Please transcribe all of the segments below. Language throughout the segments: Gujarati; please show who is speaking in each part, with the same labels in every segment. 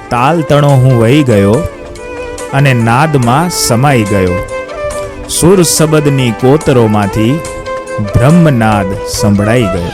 Speaker 1: તાલ તણો હું વહી ગયો અને નાદમાં સમાઈ ગયો. સુર સબદની કોતરોમાંથી બ્રહ્મનાદ સંભળાઈ ગયો.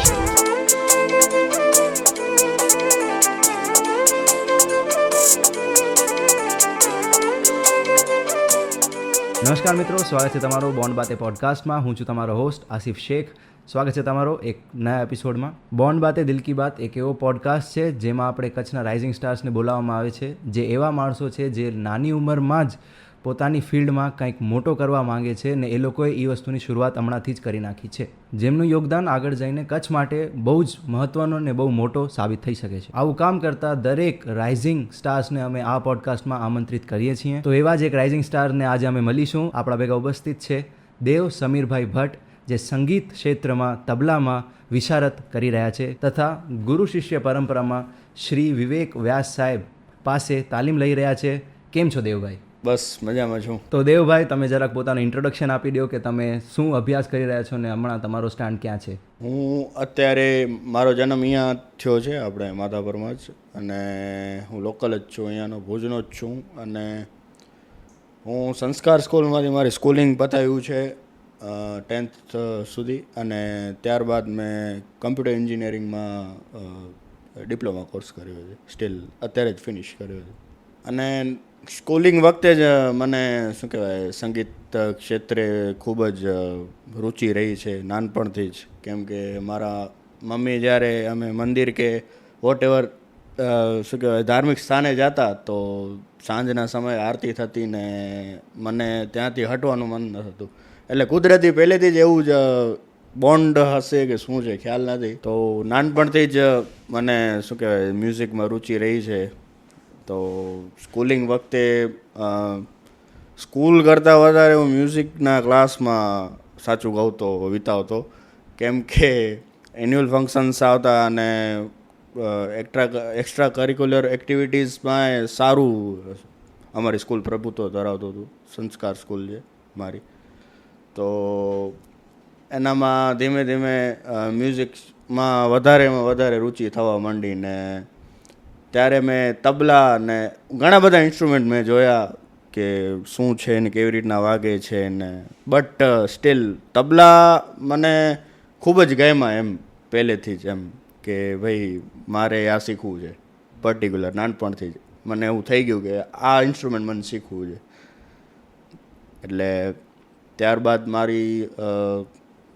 Speaker 2: નમસ્કાર મિત્રો, સ્વાગત છે તમારો બોન્ડ બાતે પોડકાસ્ટમાં. હું છું તમારો હોસ્ટ આસિફ શેખ. સ્વાગત છે તમારો એક નયા એપિસોડમાં. બોન્ડ બાતે દિલ કી બાત એક એવો પોડકાસ્ટ છે જેમાં આપણે કચ્છના રાઇઝિંગ સ્ટાર્સને બોલાવવામાં આવે છે, જે એવા માણસો છે જે નાની ઉંમરમાં જ પોતાની ફિલ્ડમાં કંઈક મોટો કરવા માંગે છે ને એ લોકોએ એ વસ્તુની શરૂઆત હમણાંથી જ કરી નાખી છે, જેમનું યોગદાન આગળ જઈને કચ્છ માટે બહુ જ મહત્ત્વનો ને બહુ મોટો સાબિત થઈ શકે છે. આવું કામ કરતા દરેક રાઇઝિંગ સ્ટાર્સને અમે આ પોડકાસ્ટમાં આમંત્રિત કરીએ છીએ. તો એવા જ એક રાઇઝિંગ સ્ટારને આજે અમે મળીશું. આપણા ભેગા ઉપસ્થિત છે દેવ સમીરભાઈ ભટ્ટ, જે સંગીત ક્ષેત્રમાં તબલામાં વિશારત કરી રહ્યા છે તથા ગુરુ શિષ્ય પરંપરામાં શ્રી વિવેક વ્યાસ સાહેબ પાસે તાલીમ લઈ રહ્યા છે. કેમ છો દેવભાઈ?
Speaker 3: બસ મજામાં છું.
Speaker 2: તો દેવભાઈ, તમે જરાક પોતાનું ઇન્ટ્રોડક્શન આપી દો કે તમે શું અભ્યાસ કરી રહ્યા છો ને હમણાં તમારો સ્ટાન્ડ ક્યાં છે?
Speaker 3: હું અત્યારે મારો જન્મ અહીંયા થયો છે, આપણે માધાપરમાં જ, અને હું લોકલ જ છું, અહીંયાનો ભુજનો જ છું. અને હું સંસ્કાર સ્કૂલમાંથી મારી સ્કૂલિંગ પતાવ્યું છે 10th સુધી, અને ત્યારબાદ મેં કમ્પ્યુટર એન્જિનિયરિંગમાં ડિપ્લોમા કોર્સ કર્યો છે, સ્ટીલ અત્યારે જ ફિનિશ કર્યો છે. અને સ્કૂલિંગ વખતે જ મને શું કહેવાય સંગીત ક્ષેત્રે ખૂબ જ રુચિ રહી છે નાનપણથી જ. કેમ કે મારા મમ્મી જ્યારે અમે મંદિર કે વોટ એવર શું કહેવાય ધાર્મિક સ્થાને જતા, તો સાંજના સમયે આરતી થતી ને મને ત્યાંથી હટવાનું મન ન થતું. એટલે કુદરતી પહેલેથી જ એવું જ બોન્ડ હશે કે શું છે ખ્યાલ નથી. તો નાનપણથી જ મને શું કહેવાય મ્યુઝિકમાં રુચિ રહી છે. તો સ્કૂલિંગ વખતે સ્કૂલ કરતાં વધારે હું મ્યુઝિકના ક્લાસમાં સાચું કહું તો વિતાવતો. કેમ કે એન્યુઅલ ફંક્શન્સ આવતા અને એક્સ્ટ્રા કરિક્યુલર એક્ટિવિટીઝમાં સારું અમારી સ્કૂલ પ્રભુત્વ ધરાવતું હતું. સંસ્કાર સ્કૂલ છે મારી. તો એનામાં ધીમે ધીમે મ્યુઝિકમાં વધારે રુચિ થવા માંડીને ત્યારે મેં તબલા ને ઘણા બધા ઇન્સ્ટ્રુમેન્ટ મેં જોયા કે શું છે ને કેવી રીતના વાગે છે ને, બટ સ્ટીલ તબલા મને ખૂબ જ ગમ્યા એમ પહેલેથી જ, એમ કે ભાઈ મારે આ શીખવું છે પર્ટિક્યુલર. નાનપણથી જ મને એવું થઈ ગયું કે આ ઇન્સ્ટ્રુમેન્ટ મને શીખવું છે. એટલે ત્યારબાદ મારી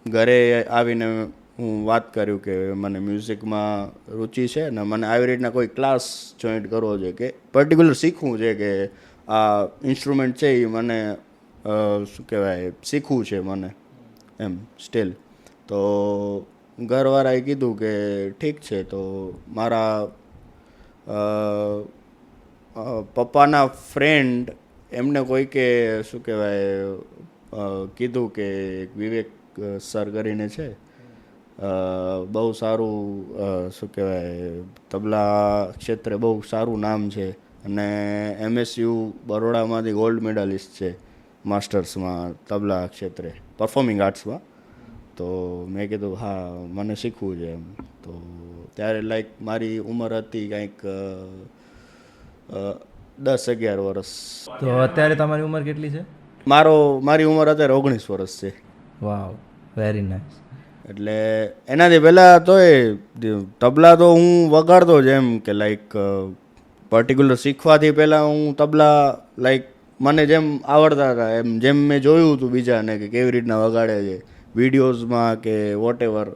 Speaker 3: ઘરે આવીને હું વાત કર્યું કે મને મ્યુઝિકમાં રુચિ છે ને મને આવી રીતના કોઈ ક્લાસ જોઈન્ટ કરવો છે કે પર્ટિક્યુલર શીખવું છે કે આ ઇન્સ્ટ્રુમેન્ટ છે એ મને શું કહેવાય શીખવું છે મને એમ સ્ટીલ. તો ઘરવાળાએ કીધું કે ઠીક છે. તો મારા પપ્પાના ફ્રેન્ડ એમને કોઈકે શું કહેવાય કીધું કે વિવેક સર કરીને છે, બહુ સારું શું કહેવાય તબલા ક્ષેત્રે બહુ સારું નામ છે, અને MSU બરોડામાંથી ગોલ્ડ મેડલિસ્ટ છે માસ્ટર્સમાં તબલા ક્ષેત્રે, પરફોર્મિંગ આર્ટ્સમાં. તો મેં કીધું હા મને શીખવું છે એમ. તો ત્યારે લાઈક મારી ઉંમર હતી કંઈક 10-11 વર્ષ.
Speaker 2: તો અત્યારે તમારી ઉંમર કેટલી છે?
Speaker 3: મારી ઉંમર અત્યારે 19 વર્ષ છે.
Speaker 2: વાવ, વેરી નાઇસ.
Speaker 3: એટલે એનાથી પહેલાં તો તબલા તો હું વગાડતો જ, એમ કે લાઈક પર્ટિક્યુલર શીખવાથી પહેલાં હું તબલા લાઈક મને જેમ આવડતા હતા એમ, જેમ મેં જોયું હતું બીજાને કે કેવી રીતના વગાડે છે વિડીયોઝમાં કે વોટ એવર,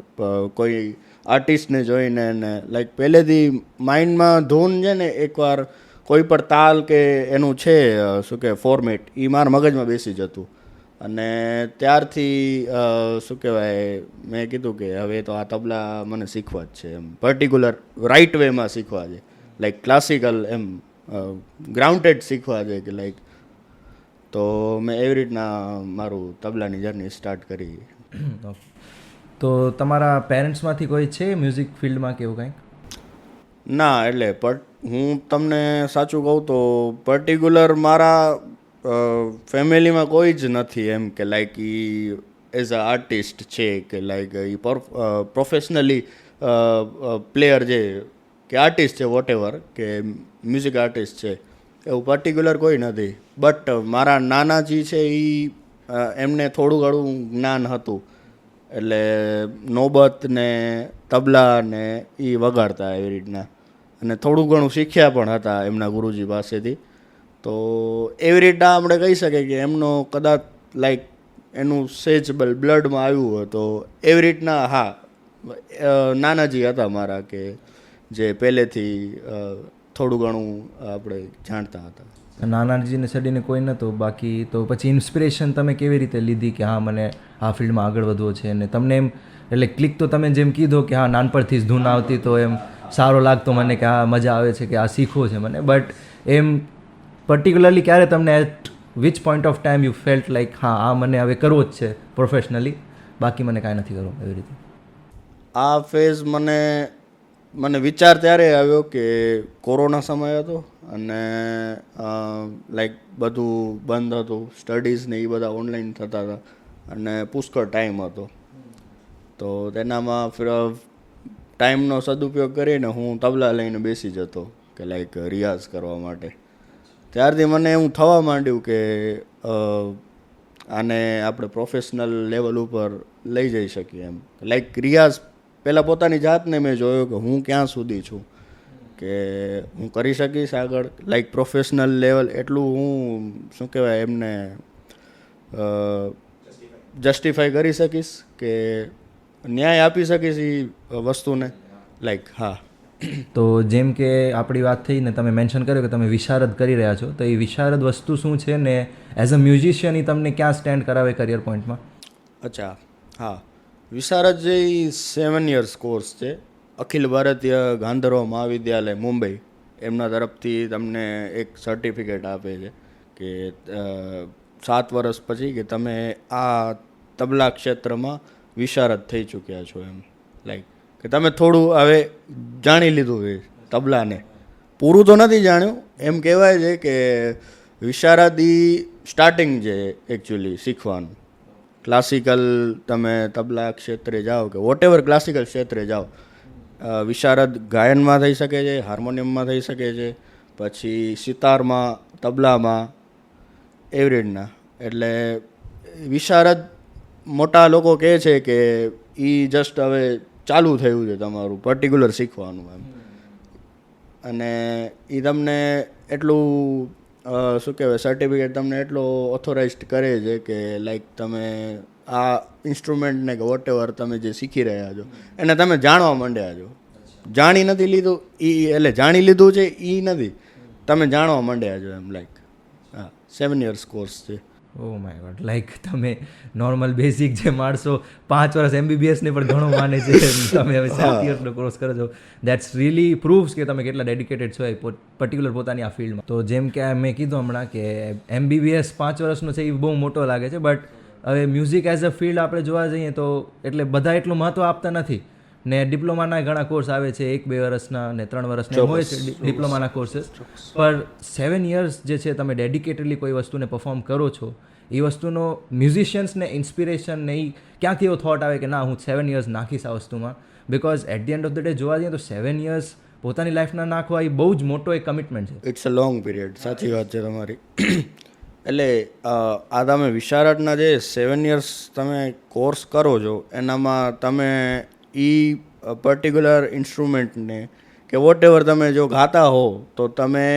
Speaker 3: કોઈ આર્ટિસ્ટને જોઈને ને લાઈક પહેલેથી માઇન્ડમાં ધૂન છે ને, એકવાર કોઈ પણ તાલ કે એનું છે શું કે ફોર્મેટ એ મારા મગજમાં બેસી જતું. અને ત્યારથી શું કહેવાય મેં કીધું કે હવે તો આ તબલા મને શીખવા જ છે એમ, પર્ટિક્યુલર રાઇટ વેમાં શીખવા છે, લાઈક ક્લાસિકલ એમ ગ્રાઉન્ડેડ શીખવા છે કે લાઈક. તો મેં એવી રીતના મારું તબલાની જર્ની સ્ટાર્ટ કરી.
Speaker 2: તો તમારા પેરેન્ટ્સમાંથી કોઈ છે મ્યુઝિક ફિલ્ડમાં કે એવું કંઈક?
Speaker 3: ના, એટલે હું તમને સાચું કહું તો પર્ટિક્યુલર મારા ફેમિલીમાં કોઈ જ નથી એમ કે like A as a artist છે કે લાઈક એ પ્રોફેશનલી પ્લેયર છે કે આર્ટિસ્ટ છે વોટ એવર કે મ્યુઝિક આર્ટિસ્ટ છે એવું પર્ટિક્યુલર કોઈ નથી. બટ મારા નાનાજી છે એ એમને થોડું ઘણું જ્ઞાન હતું, એટલે નોબત ને તબલા ને એ વગાડતા એવી રીતના, અને થોડું ઘણું શીખ્યા પણ હતા એમના ગુરુજી પાસેથી. તો એવી રીતના આપણે કહી શકીએ કે એમનો કદાચ લાઈક એનું સેજ બ્લડમાં આવ્યું હોય તો એવી રીતના. હા, નાનાજી હતા મારા કે જે પહેલેથી થોડું ઘણું આપણે જાણતા હતા.
Speaker 2: નાનાજીને છડીને કોઈ નહોતું બાકી, તો પછી ઇન્સ્પિરેશન તમે કેવી રીતે લીધી કે હા મને આ ફિલ્ડમાં આગળ વધવો છે? અને તમને એમ એટલે ક્લિક તો તમે જેમ કીધો કે હા નાનપણથી જ ધૂન આવતી તો એમ સારો લાગતો મને કે આ મજા આવે છે કે આ શીખવું છે મને, બટ એમ પર્ટિક્યુલરલી ક્યારે તમને at which point of time you felt like હા આ મને હવે કરવો જ છે પ્રોફેશનલી, બાકી મને કાંઈ નથી કરવું એવી રીતે?
Speaker 3: આ ફેઝ મને વિચાર ત્યારે આવ્યો કે કોરોના સમય હતો અને લાઈક બધું બંધ હતું, સ્ટડીઝ ને એ બધા ઓનલાઈન થતા હતા અને પુષ્કળ ટાઈમ હતો. તો તેનામાં ટાઈમનો સદુપયોગ કરીને હું તબલા લઈને બેસી જતો કે લાઈક રિયાઝ કરવા માટે. ત્યારથી મને એવું થવા માંડ્યું કે આને આપણે પ્રોફેશનલ લેવલ ઉપર લઈ જઈ શકીએ એમ. લાઈક રિયાઝ પહેલાં પોતાની જાતને મેં જોયો કે હું ક્યાં સુધી છું, કે હું કરી શકીશ આગળ લાઈક પ્રોફેશનલ લેવલ એટલું હું શું કહેવાય એમને જસ્ટિફાઈ કરી શકીશ કે ન્યાય આપી શકીશ એ વસ્તુને લાઈક. હા,
Speaker 2: તો જેમ કે આપણી વાત થઈ ને તમે મેન્શન કર્યું કે તમે વિશારદ કરી રહ્યા છો, તો એ વિશારદ વસ્તુ શું છે ને એઝ અ મ્યુઝિશિયન એ તમને ક્યાં સ્ટેન્ડ કરાવે કરિયર પોઈન્ટમાં?
Speaker 3: અચ્છા, હા, વિશારદ જે 7 years કોર્સ છે, અખિલ ભારતીય ગાંધર્વ મહાવિદ્યાલય મુંબઈ એમના તરફથી તમને એક સર્ટિફિકેટ આપે છે કે 7 વર્ષ પછી કે તમે આ તબલા ક્ષેત્રમાં વિશારદ થઈ ચૂક્યા છો એમ. લાઈક કે તમે થોડું હવે જાણી લીધું છે તબલાને, પૂરું તો નથી જાણ્યું એમ કહેવાય છે કે વિશારદ એ સ્ટાર્ટિંગ છે એકચ્યુઅલી શીખવાનું. ક્લાસિકલ તમે તબલા ક્ષેત્રે જાઓ કે વોટ એવર ક્લાસિકલ ક્ષેત્રે જાઓ, વિશારદ ગાયનમાં થઈ શકે છે, હાર્મોનિયમમાં થઈ શકે છે, પછી સિતારમાં, તબલામાં, એવી રીતના. એટલે વિશારદ મોટા લોકો કહે છે કે એ જસ્ટ હવે ચાલુ થયું છે તમારું પર્ટિક્યુલર શીખવાનું એમ. અને એ તમને એટલું શું કહેવાય સર્ટિફિકેટ તમને એટલો ઓથોરાઇઝડ કરે છે કે લાઈક તમે આ ઇન્સ્ટ્રુમેન્ટને કે વોટ એવર તમે જે શીખી રહ્યા છો એને તમે જાણવા માંડ્યા છો. જાણી નથી લીધું એટલે જાણી લીધું છે એ નથી, તમે જાણવા માંડ્યા છો એમ. લાઈક હા, 7 years કોર્સ છે.
Speaker 2: ઓ માય ગોડ, લાઈક તમે નોર્મલ બેઝિક જે માણસો 5 વર્ષ MBBSને પણ ઘણું માને છે, તમે હવે 7 yearનો કોર્સ કરો છો. દેટ્સ રિયલી પ્રૂવ્સ કે તમે કેટલા ડેડિકેટેડ છો એ પર્ટિક્યુલર પોતાની આ ફિલ્ડમાં. તો જેમ કે મેં કીધું હમણાં કે MBBS 5 વર્ષનો છે એ બહુ મોટો લાગે છે, બટ હવે મ્યુઝિક એઝ અ ફિલ્ડ આપણે જોવા જઈએ તો એટલે બધા એટલું મહત્ત્વ આપતા નથી ને. ડિપ્લોમાના ઘણા કોર્સ આવે છે 1-2 વર્ષના ને 3 વર્ષના હોય છે ડિપ્લોમાના કોર્सेस, પર 7 years જે છે તમે ડેડિકેટેડલી કોઈ વસ્તુને પરફોર્મ કરો છો, એ વસ્તુનો મ્યુઝિશિયન્સને ઇન્સ્પિરેશન ને એ ક્યાંથી એવો થોટ આવે કે ના હું 7 years નાખીશ આ વસ્તુમાં? Because at the end of the day જોવા જઈએ તો 7 years પોતાની લાઈફના નાખવા એ બહુ જ મોટો એક કમિટમેન્ટ છે.
Speaker 3: It's a long period. સાચી વાત છે તમારી. એટલે આ તમે વિશારદના જે 7 years તમે કોર્સ કરો છો એનામાં તમે એ પર્ટિક્યુલર ઇન્સ્ટ્રુમેન્ટને કે વોટ એવર તમે જો ગાતા હો તો તમે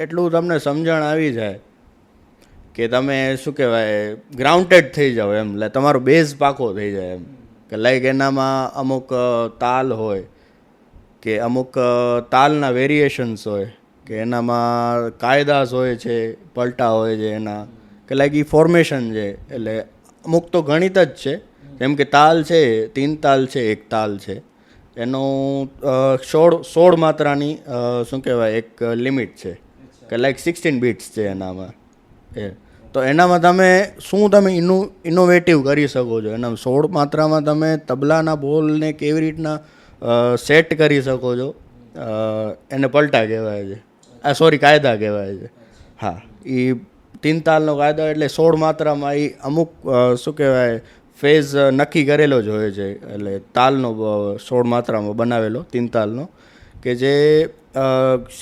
Speaker 3: એટલું તમને સમજણ આવી જાય કે તમે શું કહેવાય ગ્રાઉન્ડેડ થઈ જાઓ એમ. એટલે તમારો બેઝ પાકો થઈ જાય એમ. કે લાઈક એનામાં અમુક તાલ હોય કે અમુક તાલના વેરિએશન્સ હોય કે એનામાં કાયદાસ હોય છે, પલટા હોય છે એના, કે લાઈક એ ફોર્મેશન છે. એટલે અમુક તો ગણિત જ છે, જેમ કે તાલ છે 3 તાલ છે 1 તાલ છે, એનું 16 માત્રાની શું કહેવાય એક લિમિટ છે કે લાઈક 16 beats છે એનામાં. તો એનામાં તમે શું તમે ઇનોવેટિવ કરી શકો છો એના 16 માત્રામાં તમે તબલાના બોલને કેવી રીતના સેટ કરી શકો છો, એને પલટા કહેવાય છે, સોરી કાયદા કહેવાય છે. હા, એ 3 તાલનો કાયદો એટલે 16 માત્રામાં એ અમુક શું કહેવાય ફેઝ નક્કી કરેલો જ હોય છે. એટલે તાલનો 16 માત્રામાં બનાવેલો 3 તાલનો કે જે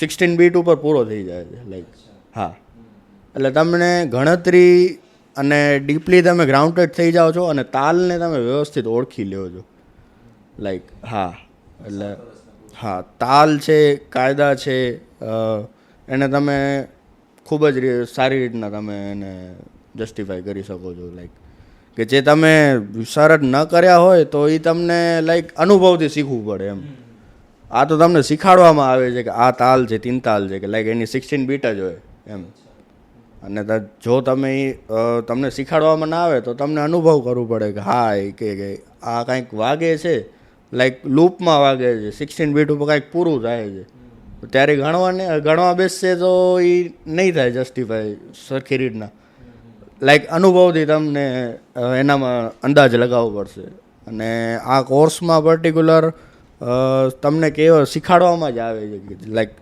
Speaker 3: 16 બીટ ઉપર પૂરો થઈ જાય છે લાઈક હા. એટલે તમને ગણતરી અને ડીપલી તમે ગ્રાઉન્ડેડ થઈ જાઓ છો અને તાલને તમે વ્યવસ્થિત ઓળખી લ્યો છો લાઈક હા. એટલે હા, તાલ છે, કાયદા છે, એને તમે ખૂબ જ સારી રીતના તમે એને જસ્ટિફાઈ કરી શકો છો લાઈક કે જે તમે વિશારદ ન કર્યા હોય તો એ તમને લાઈક અનુભવથી શીખવું પડે એમ. આ તો તમને શીખાડવામાં આવે છે કે આ તાલ છે, 3 તાલ છે, કે લાઈક એની 16 બીટ જ હોય એમ. અને જો તમે તમને શીખાડવામાં ના આવે તો તમને અનુભવ કરવું પડે કે હા એ કે આ કાંઈક વાગે છે લાઈક લૂપમાં વાગે છે, 16 બીટ ઉપર કાંઈક પૂરું થાય છે, ત્યારે ગણવા બેસશે તો એ નહીં થાય જસ્ટિફાઈ સરખી રીતના. લાઈક અનુભવથી તમને એનામાં અંદાજ લગાવવો પડશે. અને આ કોર્સમાં પર્ટિક્યુલર તમને શીખાડવામાં જ આવે છે લાઈક.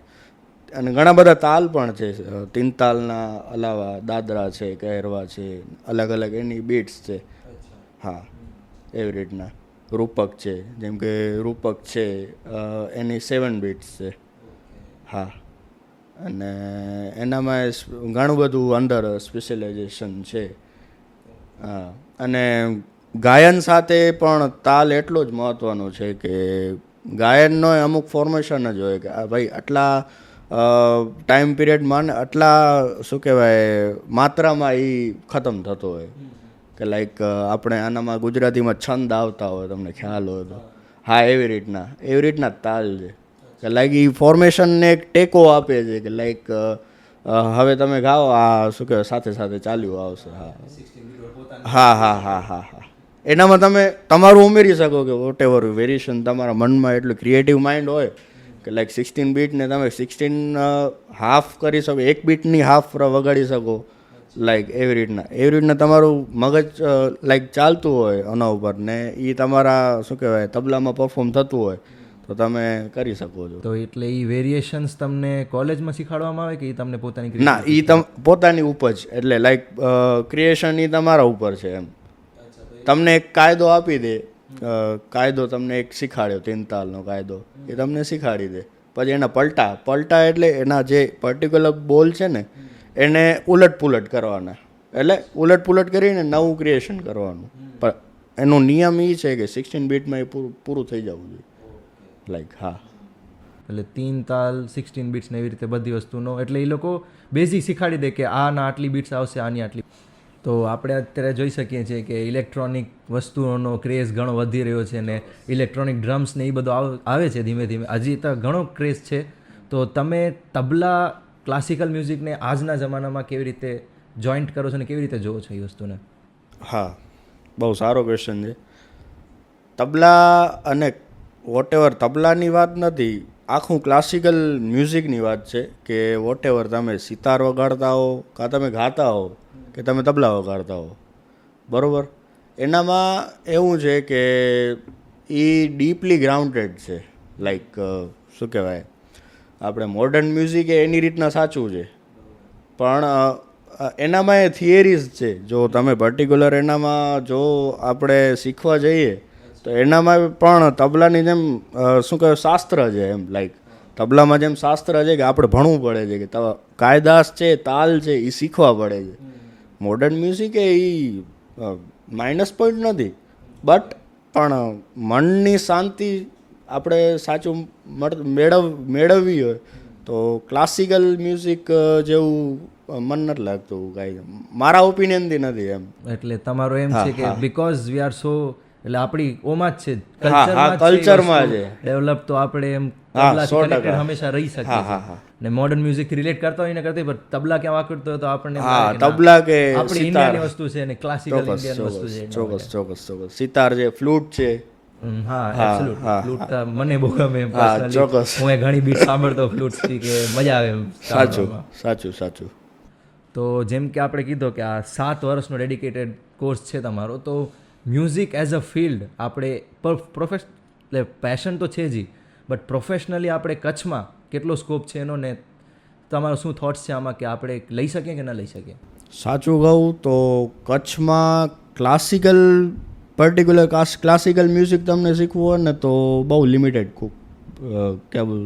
Speaker 3: અને ઘણા બધા તાલ પણ છે, 3 તાલના અલાવા દાદરા છે, કહેરવા છે, અલગ અલગ એની બીટ્સ છે. હા, એવી રીતના રૂપક છે, જેમ કે રૂપક છે એની 7 બીટ્સ છે. હા, અને એનામાં ઘણું બધું અંદર સ્પેશિયલાઇઝેશન છે. હા, અને ગાયન સાથે પણ તાલ એટલો જ મહત્ત્વનો છે કે ગાયનનો અમુક ફોર્મેશન જ હોય કે ભાઈ આટલા ટાઈમ પીરિયડમાં ને આટલા શું કહેવાય માત્રામાં એ ખતમ થતો હોય કે લાઈક આપણે આનામાં ગુજરાતીમાં છંદ આવતા હોય, તમને ખ્યાલ હોય તો. હા, એવી રીતના તાલ છે કે લાઈક એ ફોર્મેશનને એક ટેકો આપે છે કે લાઈક હવે તમે ગાઓ આ શું કહેવાય સાથે સાથે ચાલ્યું આવશે. હા હા હા હા હા હા એનામાં તમે તમારું ઉમેરી શકો કે વોટ એવર વેરિએશન તમારા મનમાં એટલું ક્રિએટિવ માઇન્ડ હોય કે લાઈક 16 બીટને તમે 16 હાફ કરી શકો, 1 બીટની હાફ વગાડી શકો લાઈક એવી રીતના તમારું મગજ લાઈક ચાલતું હોય આના ઉપર ને એ તમારા શું કહેવાય તબલામાં પરફોર્મ થતું હોય તો તમે કરી શકો છો.
Speaker 2: તો એટલે એ વેરિએશન્સ તમને કોલેજમાં શીખવાડવામાં આવે કે એ તમને પોતાની
Speaker 3: ના, એ પોતાની ઉપજ એટલે લાઈક ક્રિએશન એ તમારા ઉપર છે એમ. તમને એક કાયદો આપી દે, કાયદો તમને એક શીખાડ્યો 3 તાલનો કાયદો એ તમને શીખાડી દે, પછી એના પલટા એટલે એના જે પર્ટિક્યુલર બોલ છે ને એને ઉલટ પુલટ કરવાના, એટલે ઉલટ પુલટ કરીને નવું ક્રિએશન કરવાનું. પણ એનો નિયમ એ છે કે 16 બીટમાં એ પૂરું થઈ જવું જોઈએ લાઈક. હા,
Speaker 2: એટલે 3 તાલ 16 બીટ્સ ને એવી રીતે બધી વસ્તુનો એટલે એ લોકો બેઝિક શીખાડી દે કે આના આટલી બીટ્સ આવશે, આની આટલી. તો આપણે અત્યારે જોઈ શકીએ છીએ કે ઇલેક્ટ્રોનિક વસ્તુઓનો ક્રેઝ ઘણો વધી રહ્યો છે ને ઇલેક્ટ્રોનિક ડ્રમ્સ ને એ બધું આવે છે ધીમે ધીમે. હજી તો ઘણો ક્રેઝ છે. તો તમે તબલા ક્લાસિકલ મ્યુઝિકને આજના જમાનામાં કેવી રીતે જોઈન્ટ કરો છો ને કેવી રીતે જોવો છો એ વસ્તુને?
Speaker 3: હા, બહુ સારો ક્વેશ્ચન છે. તબલા અને વોટેવર તબલાની વાત નથી, આખું ક્લાસિકલ મ્યુઝિકની વાત છે કે વોટેવર તમે સિતાર વગાડતા હો કાં તમે ગાતા હો કે તમે તબલા વગાડતા હો, બરાબર, એનામાં એવું છે કે એ ડીપલી ગ્રાઉન્ડેડ છે. લાઈક શું કહેવાય આપણે મોડર્ન મ્યુઝિક એ એની રીતના સાચું છે પણ એનામાં એ થિયરીઝ છે. જો તમે પર્ટિક્યુલર એનામાં જો આપણે શીખવા જઈએ તો એનામાં પણ તબલાની જેમ શું કહેવાય શાસ્ત્ર છે એમ. લાઈક તબલામાં જેમ શાસ્ત્ર છે કે આપણે ભણવું પડે છે કે કાયદાસ છે, તાલ છે, એ શીખવા પડે છે. મોડર્ન મ્યુઝિક એ માઇનસ પોઈન્ટ નથી, બટ પણ મનની શાંતિ આપણે સાચું મેળવવી હોય તો ક્લાસિકલ મ્યુઝિક જેવું મન નથી લાગતું કાંઈ, મારા ઓપિનિયનથી નથી એમ.
Speaker 2: એટલે તમારો એમ છે કે બિકોઝ વી આર સો એટલે આપણી ઓમાં જ છે,
Speaker 3: કલ્ચરમાં છે
Speaker 2: ડેવલપ, તો આપણે એમ હંમેશા રહી શકીએ ને મોડર્ન મ્યુઝિક રીલેટ કરતા હોય ને કરતા, પણ તબલા ક્યાં વાગતો હોય તો આપણને
Speaker 3: તબલા કે
Speaker 2: આપણી ઇન્ડિયાની વસ્તુ છે ને ક્લાસિકલ ઇન્ડિયન વસ્તુ છે.
Speaker 3: ચોક્કસ સિતાર છે, ફ્લૂટ છે.
Speaker 2: ફ્લૂટ મને બહુ ગમે હું ઘણી બીટ સાંભળતો ફ્લૂટથી કે મજા આવે.
Speaker 3: સાચું.
Speaker 2: તો જેમ કે આપણે કીધું કે આ 7 વર્ષનો ડેડિકેટેડ કોર્સ છે તમારો, તો મ્યુઝિક એઝ અ ફિલ્ડ આપણે પેશન તો છે જ, બટ પ્રોફેશનલી આપણે કચ્છમાં કેટલો સ્કોપ છે એનો, ને તમારો શું થોટ્સ છે આમાં કે આપણે લઈ શકીએ કે ન લઈ શકીએ?
Speaker 3: સાચું કહું તો કચ્છમાં ક્લાસિકલ મ્યુઝિક તમને શીખવું હોય ને તો બહુ લિમિટેડ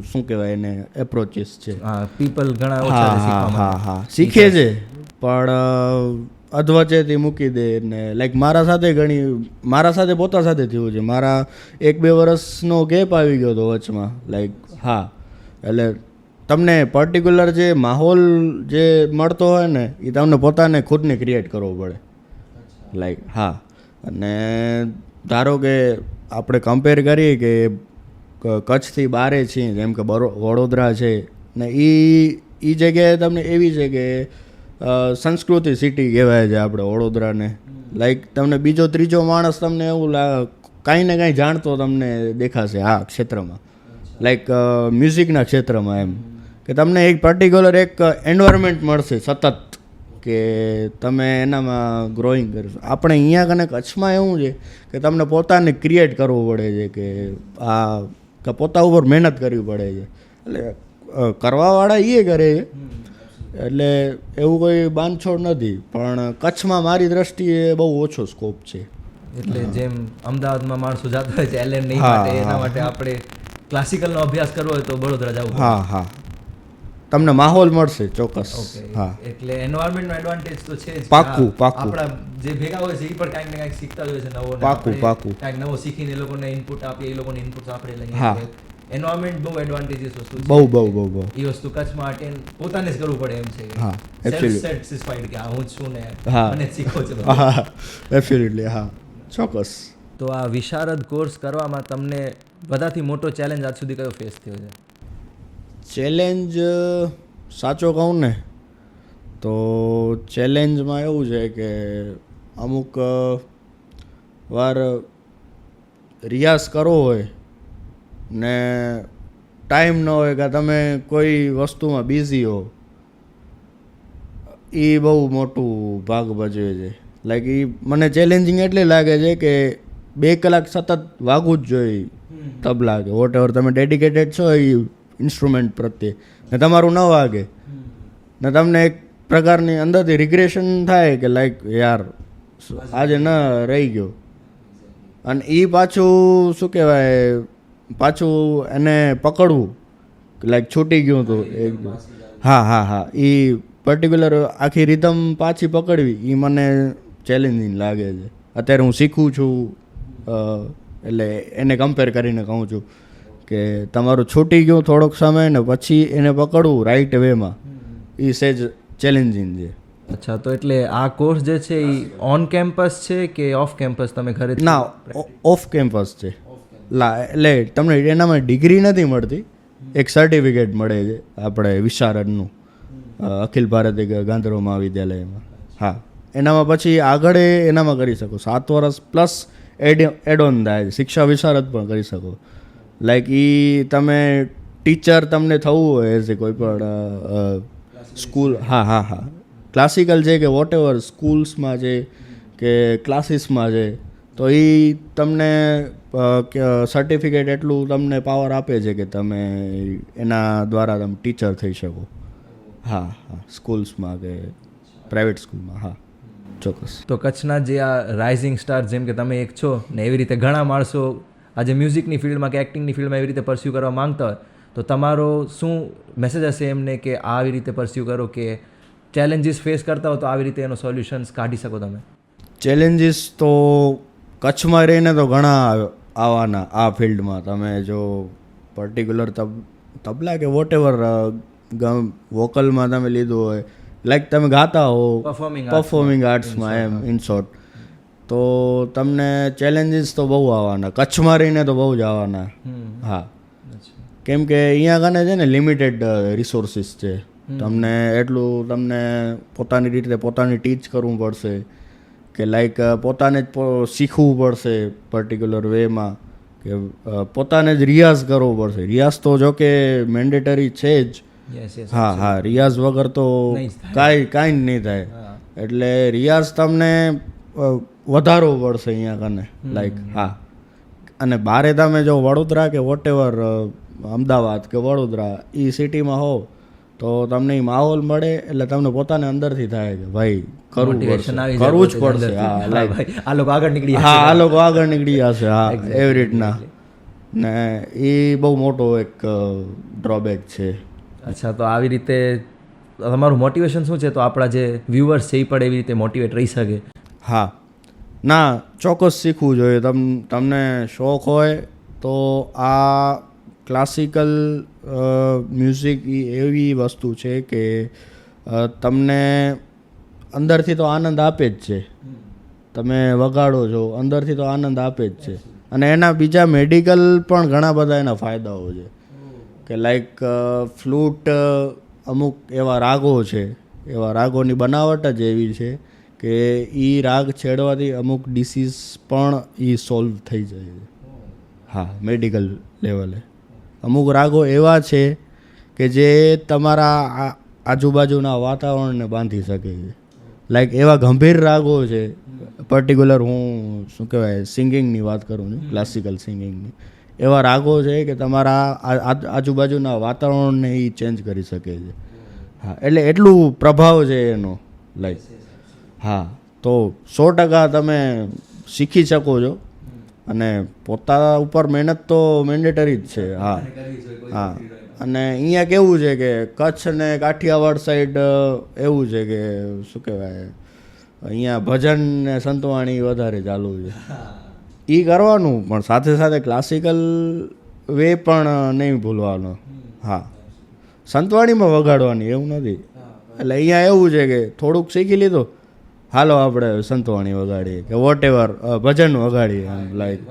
Speaker 3: શું કહેવાય એને એપ્રોચીસ છે.
Speaker 2: હા, પીપલ ઘણા ઓછા છે શીખવા માટે.
Speaker 3: હા શીખે છે પણ અધવચ્ચેથી મૂકી દે ને લાઈક મારા સાથે પોતા સાથે થયું છે. મારા 1-2 વર્ષનો ગેપ આવી ગયો હતો વચમાં. લાઈક હા, એટલે તમને પર્ટિક્યુલર જે માહોલ જે મળતો હોય ને એ તમને પોતાને ખુદને ક્રિએટ કરવો પડે. લાઈક હા, અને ધારો કે આપણે કમ્પેર કરીએ કે કચ્છથી બારે છીએ, જેમ કે વડોદરા છે ને એ જગ્યાએ તમને એવી છે કે સંસ્કૃતિ સિટી કહેવાય છે આપણે વડોદરાને. લાઈક તમને બીજો ત્રીજો માણસ તમને એવું કાંઈ ને કાંઈ જાણતો તમને દેખાશે આ ક્ષેત્રમાં, લાઈક મ્યુઝિકના ક્ષેત્રમાં. એમ કે તમને એક પર્ટિક્યુલર એક એન્વાયરમેન્ટ મળશે સતત કે તમે એનામાં ગ્રોઈંગ કરશો. આપણે અહીંયા કને કચ્છમાં એવું છે કે તમને પોતાને ક્રિએટ કરવું પડે છે કે પોતા ઉપર મહેનત કરવી પડે છે. એટલે કરવાવાળા એ કરે છે, એટલે એવું કોઈ બાંધછોડ નથી. પણ કચ્છમાં મારી દ્રષ્ટિએ બહુ ઓછો સ્કોપ છે.
Speaker 2: એટલે જેમ અમદાવાદમાં માણસો જતા હોય છે એલએન નહીં માટે, એના માટે આપણે ક્લાસિકલનો અભ્યાસ કરવો હોય તો વડોદરા જવું.
Speaker 3: હા, તમને માહોલ મળશે ચોક્કસ. હા,
Speaker 2: એટલે એન્વાયરમેન્ટનો એડવાન્ટેજ તો છે જ.
Speaker 3: પાક્કું.
Speaker 2: આપણા જે ભેગા હોય છે એ પણ કાંઈક ને કાંઈક શીખતા જ હોય છે નવો.
Speaker 3: પાક્કું
Speaker 2: કાંઈક નવો શીખીને એ લોકોને ઇનપુટ આપીએ, એ લોકોને ઇનપુટ આપણે લઈએ. એન્વાયરમેન્ટ બહુ એડવાન્ટેજીસ વસ્તુ છે.
Speaker 3: બહુ
Speaker 2: એ વસ્તુ કચ્છમાં અટેન્ડ પોતાને જ કરવું પડે એમ છે.
Speaker 3: હા,
Speaker 2: સેલ્ફ સેટિસ્ફાઈડ કે હું જ છું ને મને જ શીખો છે.
Speaker 3: હા, એબ્સોલ્યુટલી. હા, ચોક્કસ.
Speaker 2: તો આ વિશારદ કોર્સ કરવામાં તમને બધાથી મોટો ચેલેન્જ આજ સુધી કયો ફેસ થયો છે?
Speaker 3: ચેલેન્જ સાચો કહું ને તો ચેલેન્જમાં એવું છે કે અમુક વાર રિયાઝ કરવો હોય ને ટાઈમ ન હોય કે તમે કોઈ વસ્તુમાં બિઝી હો, એ બહુ મોટું ભાગ ભજવે છે. લાઈક એ મને ચેલેન્જિંગ એટલે લાગે છે કે 2 કલાક સતત વાગવું જ જોઈએ તબલા કે વોટ એવર તમે ડેડિકેટેડ છો એ ઇન્સ્ટ્રુમેન્ટ પ્રત્યે, ને તમારું ન વાગે ને તમને એક પ્રકારની અંદરથી રિગ્રેશન થાય કે લાઈક યાર આજે ન રહી ગયો. અને એ પાછું શું કહેવાય, પાછું એને પકડવું લાઈક છૂટી ગયું હતું એક. હા, એ પર્ટિક્યુલર આખી રિધમ પાછી પકડવી એ મને ચેલેન્જિંગ લાગે છે. અત્યારે હું શીખું છું, એટલે એને કમ્પેર કરીને કહું છું કે તમારું છૂટી ગયું થોડોક સમય ને પછી એને પકડવું રાઈટ વેમાં, એ સેજ ચેલેન્જિંગ છે.
Speaker 2: અચ્છા, તો એટલે આ કોર્સ જે છે એ ઓન કેમ્પસ છે કે ઓફ કેમ્પસ? તમે ઘરે
Speaker 3: ના, ઓફ કેમ્પસ છે. એટલે તમને એનામાં ડિગ્રી નથી મળતી, એક સર્ટિફિકેટ મળે છે આપણે વિશારદનું, અખિલ ભારતીય ગાંધર્વ મહાવિદ્યાલયમાં. હા, એનામાં પછી આગળ એનામાં કરી શકો. 7 વર્ષ પ્લસ એડ ઓન થાય, શિક્ષા વિશારદ પણ કરી શકો. લાઈક એ તમે ટીચર તમને થવું હોય એઝ કોઈ પણ સ્કૂલ, હા, ક્લાસિકલ છે કે વોટ એવર સ્કૂલ્સમાં છે કે ક્લાસીસમાં છે, તો એ તમને સર્ટિફિકેટ એટલું તમને પાવર આપે છે કે તમે એના દ્વારા તમે ટીચર થઈ શકો. હા, સ્કૂલ્સમાં કે પ્રાઇવેટ સ્કૂલમાં. હા, ચોક્કસ.
Speaker 2: તો કચ્છના જે આ રાઇઝિંગ સ્ટાર જેમ કે તમે એક છો ને, એવી રીતે ઘણા માણસો આજે મ્યુઝિકની ફિલ્ડમાં કે એક્ટિંગની ફિલ્ડમાં એવી રીતે પરસ્યુ કરવા માંગતા હોય, તો તમારો શું મેસેજ હશે એમને કે આવી રીતે પરસ્યુ કરો, કે ચેલેન્જીસ ફેસ કરતા હો તો આવી રીતે એનો સોલ્યુશન્સ કાઢી શકો તમે?
Speaker 3: ચેલેન્જીસ તો કચ્છમાં રહીને તો ઘણા આવવાના આ ફિલ્ડમાં. તમે જો પર્ટિક્યુલર તબલા કે વોટ એવર વોકલમાં તમે લીધું હોય, લાઈક તમે ગાતા હો પરફોર્મિંગ આર્ટ્સમાં, એમ ઇન શોર્ટ, તો તમને ચેલેન્જીસ તો બહુ આવવાના. કચ્છમાં રહીને તો બહુ જ આવવાના. હા, કેમ કે અહીંયા કને છે ને લિમિટેડ રિસોર્સિસ છે. તમને પોતાની રીતે પોતાને ટીચ કરવું પડશે, કે લાઈક પોતાને જ શીખવું પડશે પર્ટિક્યુલર વેમાં, કે પોતાને જ રિયાઝ કરવો પડશે. રિયાઝ તો જો કે મેન્ડેટરી છે જ. હા, રિયાઝ વગર તો કાંઈ જ નહીં થાય. એટલે રિયાઝ તમને વધારવો પડશે અહીંયા કને. લાઈક હા, અને બારે તમે જો વડોદરા કે વોટ એવર અમદાવાદ કે વડોદરા એ સિટીમાં હો તો તમને એ માહોલ મળે, એટલે તમને પોતાને અંદરથી થાય કે ભાઈ કરવું જ પડશે. હા, લાઈક આ લોકો આગળ નીકળી જશે. હા, એવી રીતના ને એ બહુ મોટો એક ડ્રોબેક છે.
Speaker 2: અચ્છા, તો આવી રીતે તમારું મોટિવેશન શું છે, તો આપણા જે વ્યુઅર્સ છે એ પણ એવી રીતે મોટિવેટ રહી શકે?
Speaker 3: હા, ના, ચોક્કસ શીખવું જોઈએ. તમને શોખ હોય તો આ ક્લાસિકલ મ્યુઝિક એ એવી વસ્તુ છે કે તમને અંદરથી તો આનંદ આપે જ છે. તમે વગાડો છો અંદરથી તો આનંદ આપે જ છે. અને એના બીજા મેડિકલ પણ ઘણા બધા એના ફાયદાઓ છે કે લાઈક ફ્લૂટ, અમુક એવા રાગો છે, એવા રાગોની બનાવટ જ એવી છે કે એ રાગ છેડવાથી અમુક ડિસીઝ પણ એ સોલ્વ થઈ જાય છે. હા, મેડિકલ લેવલે અમુક રાગો એવા છે કે જે તમારા આજુબાજુના વાતાવરણને બાંધી શકે છે. લાઈક એવા ગંભીર રાગો છે, પર્ટિક્યુલર હું શું કહેવાય સિંગિંગની વાત કરું છું, ક્લાસિકલ સિંગિંગની. એવા રાગો છે કે તમારા આજુબાજુના વાતાવરણને એ ચેન્જ કરી શકે છે. હા, એટલે એટલું પ્રભાવ છે એનો. લાઈક હા, તો 100% તમે શીખી શકો છો અને પોતા ઉપર મહેનત તો મેન્ડેટરી જ છે. હા હા, અને અહીંયા કેવું છે કે કચ્છ ને કાઠિયાવાડ સાઈડ એવું છે કે શું કહેવાય, અહીંયા ભજન ને સંતવાણી વધારે ચાલુ છે. એ કરવાનું, પણ સાથે સાથે ક્લાસિકલ વે પણ નહીં ભૂલવાનો. હા, સંતવાણીમાં વગાડવાની એવું નથી. એટલે અહીંયા એવું છે કે થોડુંક શીખી લીધું, હાલો આપણે સંતવાણી વગાડીએ કે વોટ એવર ભજન વગાડીએ. લાઈક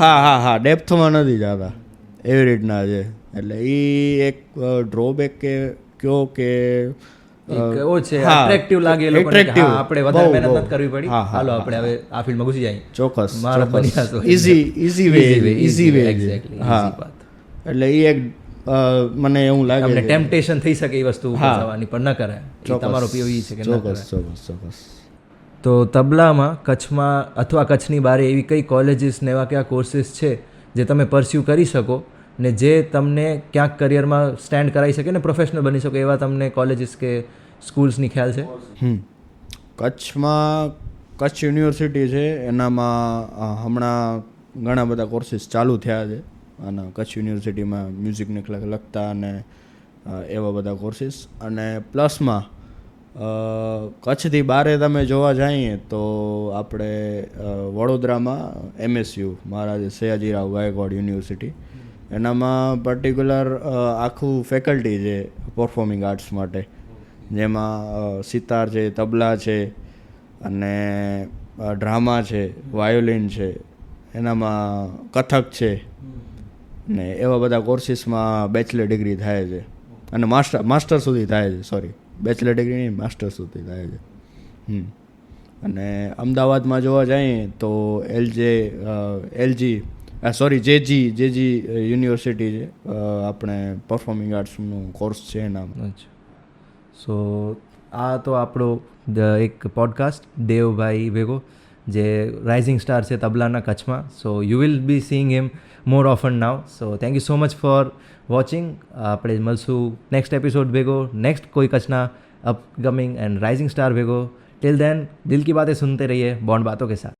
Speaker 3: હા હા હા, ડેપ્થમાં નથી જતા એવી રીતના છે. એટલે એ એક ડ્રોબેક કે કયો કે
Speaker 2: એવો છે, એટ્રેક્ટિવ લાગે એ લોકોને કે હા, આપણે વધારે મહેનત નથી કરવી પડી, હાલો આપણે હવે આ ફિલ્ડમાં ઘૂસી જઈએ.
Speaker 3: ચોક્કસ,
Speaker 2: ઈઝી વે. એક્ઝેક્ટલી.
Speaker 3: હા, એટલે એ એક મને એવું લાગે
Speaker 2: તમને ટેમ્પટેશન થઈ શકે એ વસ્તુ ઉપર જવાની, પણ ન કરાય. તમારો પીઓઈ છે કે ન કરાય.
Speaker 3: ચોક્કસ.
Speaker 2: તો તબલામાં કચ્છમાં અથવા કચ્છની બહાર એવી કઈ કોલેજીસ ને એવા કયા કોર્સિસ છે જે તમે પરસ્યુ કરી શકો ને જે તમને ક્યાંક કરિયરમાં સ્ટેન્ડ કરાવી શકે ને પ્રોફેશનલ બની શકો, એવા તમને કોલેજીસ કે સ્કૂલ્સની ખ્યાલ છે?
Speaker 3: કચ્છમાં કચ્છ યુનિવર્સિટી છે, એનામાં હમણાં ઘણા બધા કોર્સિસ ચાલુ થયા છે. અને કચ્છ યુનિવર્સિટીમાં મ્યુઝિકને લગતા અને એવા બધા કોર્સિસ. અને પ્લસમાં કચ્છથી બહારે તમે જોવા જઈએ તો આપણે વડોદરામાં MSU મહારાજા સયાજીરાવ ગાયકવાડ યુનિવર્સિટી, એનામાં પર્ટિક્યુલર આખું ફેકલ્ટી છે પરફોર્મિંગ આર્ટ્સ માટે, જેમાં સિતાર છે, તબલા છે, અને ડ્રામા છે, વાયોલિન છે, એનામાં કથક છે, ને એવા બધા કોર્સિસમાં બેચલર ડિગ્રી થાય છે અને માસ્ટર સુધી થાય છે. સોરી, બેચલર ડિગ્રી નહીં, માસ્ટર સુધી થાય છે. અને અમદાવાદમાં જોવા જઈએ તો જેજી યુનિવર્સિટી છે, આપણે પરફોર્મિંગ આર્ટ્સનું કોર્સ છે એનામાં.
Speaker 2: સો આ તો આપણો એક પોડકાસ્ટ દેવભાઈ ભેગો, જે રાઇઝિંગ સ્ટાર છે તબલાના કચ્છમાં. So you will be seeing him more often now. So thank you so much for watching. આપણે મળશું નેક્સ્ટ એપિસોડ ભેગો, નેક્સ્ટ કોઈ કચ્છના अपकमिंग एंड राइजिंग स्टार भेगो. टिल देन दिल की बातें सुनते रहिए बॉन्ड बातों के साथ.